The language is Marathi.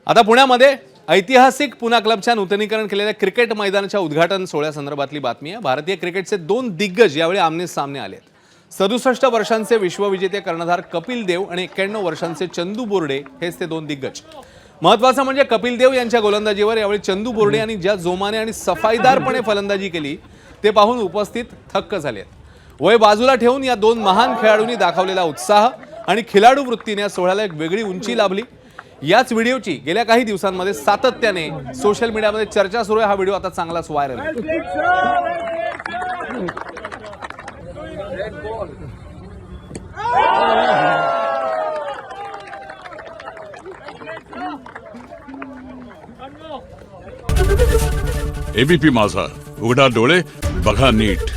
आता पुण्यामध्ये ऐतिहासिक पुणा क्लबच्या नूतनीकरण केलेल्या क्रिकेट मैदानाच्या उद्घाटन सोहळ्यासंदर्भातली बातमी आहे। भारतीय क्रिकेटचे दोन दिग्गज यावेळी आमने सामने आलेत। 67 वर्षांचे विश्वविजेते कर्णधार कपिल देव आणि 91 वर्षांचे चंदू बोर्डे हेच ते दोन दिग्गज। महत्त्वाचं म्हणजे कपिल देव यांच्या गोलंदाजीवर यावेळी चंदू बोर्डे यांनी ज्या जोमाने आणि सफाईदारपणे फलंदाजी केली ते पाहून उपस्थित थक्क झाले। वय बाजूला ठेवून या दोन महान खेळाडूंनी दाखवलेला उत्साह आणि खिलाडू वृत्तीने या सोहळ्याला एक वेगळी उंची लाभली। याच व्हिडिओची गेल्या काही दिवसांमध्ये सातत्याने सोशल मीडियामध्ये चर्चा सुरू आहे। हा व्हिडिओ आता चांगलाच व्हायरल आहे। एबीपी माझा, उघडा डोळे बघा नीट।